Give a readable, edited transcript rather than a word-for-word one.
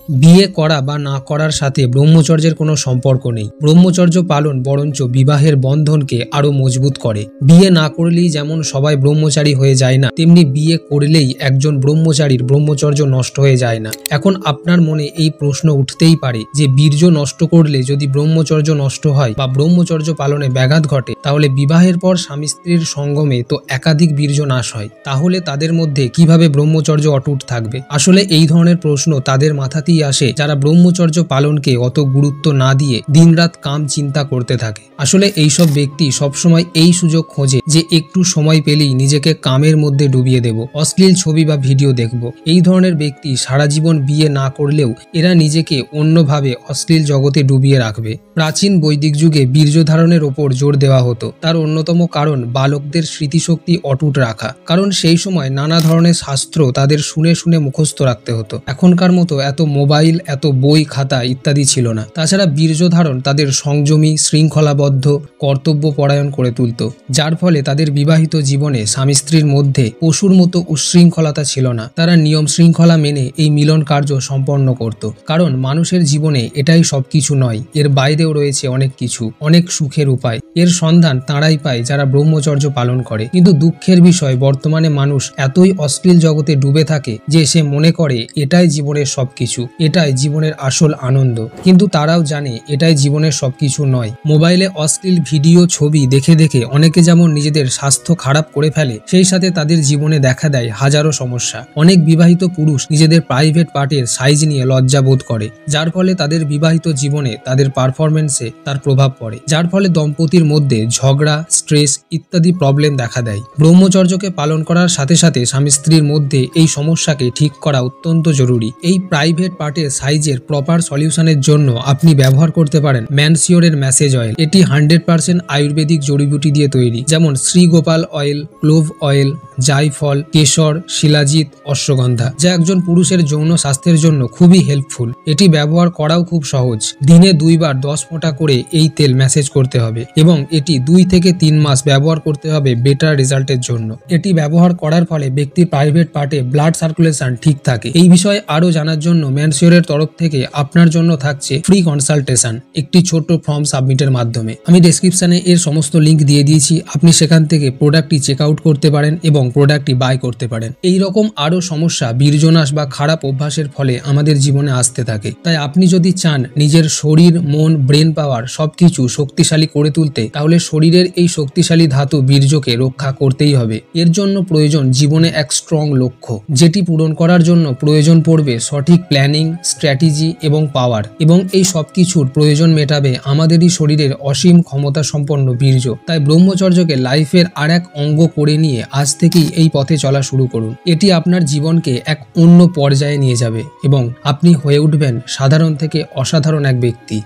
বিয়ে করা বা না করার সাথে ব্রহ্মচর্যের কোনো সম্পর্ক নেই। ব্রহ্মচর্য পালন বরঞ্চ বিবাহের বন্ধনকে আরো মজবুত করে। বিয়ে না করলেই যেমন সবাই ব্রহ্মচারী হয়ে যায় না, তেমনি বিয়ে করলেই একজন ব্রহ্মচারীর ব্রহ্মচর্য নষ্ট হয়ে যায় না। এখন আপনার মনে এই প্রশ্ন উঠতেই পারে যে বীর্য নষ্ট করলে যদি ব্রহ্মচর্য নষ্ট হয় বা ব্রহ্মচর্য পালনে ব্যাঘাত ঘটে, তাহলে বিবাহের পর স্বামী স্ত্রীর সঙ্গমে তো একাধিক বীর্য নাশ হয়, তাহলে তাদের মধ্যে কিভাবে ব্রহ্মচর্য অটুট থাকবে? আসলে এই ধরনের প্রশ্ন তাদের মাথাতেই আসে যারা ব্রহ্মচর্য পালনকে অত গুরুত্ব না দিয়ে দিনরাত কাম চিন্তা করতে থাকে। আসলে এইসব ব্যক্তি সবসময় এই সুযোগ খোঁজে যে একটু সময় পেলেই নিজেকে কামের মধ্যে ডুবিয়ে দেব, অশ্লীল ছবি বা ভিডিও দেখব। এই ধরনের ব্যক্তি সারা জীবন বিয়ে না করলেও এরা নিজেকে অন্যভাবে অশ্লীল জগতে ডুবিয়ে রাখবে। প্রাচীন বৈদিক যুগে বীর্য ধারণের ওপর জোর দেওয়া হতো। তার অন্যতম কারণ বালকদের স্মৃতিশক্তি অটুট রাখা, কারণ সেই সময় নানা ধরনের শাস্ত্র তাদের শুনে শুনে মুখস্থ রাখতে হতো। এখনকার মতো এত মোবাইল, এত বই খাতা ইত্যাদি ছিল না। তাছাড়া বীর্য ধারণ তাদের সংযমী, শৃঙ্খলাবদ্ধ, কর্তব্য পরায়ণ করে তুলত, যার ফলে তাদের বিবাহিত জীবনে স্বামী স্ত্রীর মধ্যে পশুর মতো উচ্ছৃঙ্খলতা ছিল না। তারা নিয়ম শৃঙ্খলা মেনে এই মিলন কার্য সম্পন্ন করত, কারণ মানুষের জীবনে এটাই সবকিছু নয়, এর বাইরেও রয়েছে অনেক কিছু, অনেক সুখের উপায়। এর সন্ধান তাঁরাই পায় যারা ব্রহ্মচর্য পালন করে। কিন্তু দুঃখের বিষয়, বর্তমানে মানুষ এতই অশ্লীল জগতে ডুবে থাকে যে সে মনে করে এটাই জীবনের সবকিছু, এটাই জীবনের আসল আনন্দ। কিন্তু তারাও জানে এটাই জীবনের সবকিছু নয়। মোবাইলে অশ্লীল ভিডিও, ছবি দেখে দেখে অনেকে যেমন নিজেদের স্বাস্থ্য খারাপ করে ফেলে, সেই সাথে তাদের জীবনে দেখা দেয় হাজারো সমস্যা। অনেক বিবাহিত পুরুষ নিজেদের প্রাইভেট পার্টের সাইজ নিয়ে লজ্জা বোধ করে, যার ফলে তাদের বিবাহিত জীবনে তাদের পারফরমেন্সে তার প্রভাব পড়ে, যার ফলে দম্পতির মধ্যে ঝগড়া, স্ট্রেস ইত্যাদি প্রবলেম দেখা দেয়। ব্রহ্মচর্যকে পালন করার সাথে সাথে স্বামী স্ত্রীর মধ্যে এই সমস্যাকে ঠিক করা অত্যন্ত জরুরি। এই প্রাইভেট পার্টের সাইজের প্রপার সলিউশনের জন্য আপনি ব্যবহার করতে পারেন ম্যানসিওরের ম্যাসেজ অয়েল। এটি 100% আয়ুর্বেদিক জড়িবুটি দিয়ে তৈরি, যেমন শ্রীগোপাল অয়েল, ক্লোভ অয়েল, জায়ফল, কেশর, শিলাজিৎ, অশ্বগন্ধা, যা একজন পুরুষের যৌন স্বাস্থ্যের জন্য খুবই হেল্পফুল। এটি ব্যবহার করাও খুব সহজ। দিনে 2 বার 10 ফোঁটা করে এই তেল ম্যাসেজ করতে হবে এবং এটি 2 থেকে 3 মাস ব্যবহার করতে হবে বেটার রেজাল্টের জন্য। এটি ব্যবহার করার ফলে ব্যক্তির প্রাইভেট পার্টে ব্লাড সার্কুলেশন ঠিক থাকে। এই বিষয়ে আরো জানার জন্য ম্যানসিওরের তরফ থেকে আপনার জন্য থাকছে ফ্রি কনসালটেশন, একটি ছোট ফর্ম সাবমিটের মাধ্যমে। আমি ডেসক্রিপশনে এর সমস্ত লিঙ্ক দিয়ে দিয়েছি, আপনি সেখান থেকে প্রোডাক্টটি চেক আউট করতে পারেন এবং প্রোডাক্টটি বাই করতে পারেন। এই রকম আরো সমস্যা বীর্যনাশ বা খারাপ অভ্যাসের ফলে আমাদের জীবনে আসতে থাকে। তাই আপনি যদি চান নিজের শরীর, মন, ব্রেন পাওয়ার সবকিছু শক্তিশালী করে তুলতে, তাহলে শরীরের এই শক্তিশালী ধাতু বীর্যকে রক্ষা করতেই হবে। এর জন্য প্রয়োজন জীবনে এক স্ট্রং লক্ষ্য, যেটি পূরণ করার জন্য প্রয়োজন পড়বে সঠিক প্ল্যানিং, স্ট্র্যাটেজি এবং পাওয়ার। এবং এই সবকিছুর প্রয়োজন মেটাবে আমাদেরই শরীরের অসীম ক্ষমতা সম্পন্ন বীর্য। তাই ব্রহ্মচর্যকে লাইফের আর এক অঙ্গ করে নিয়ে আজ থেকেই এই পথে চলা শুরু করুন। এটি আপনার জীবনকে এক অন্য পর্যায়ে নিয়ে যাবে এবং আপনি হয়ে উঠবেন সাধারণ থেকে অসাধারণ এক ব্যক্তি।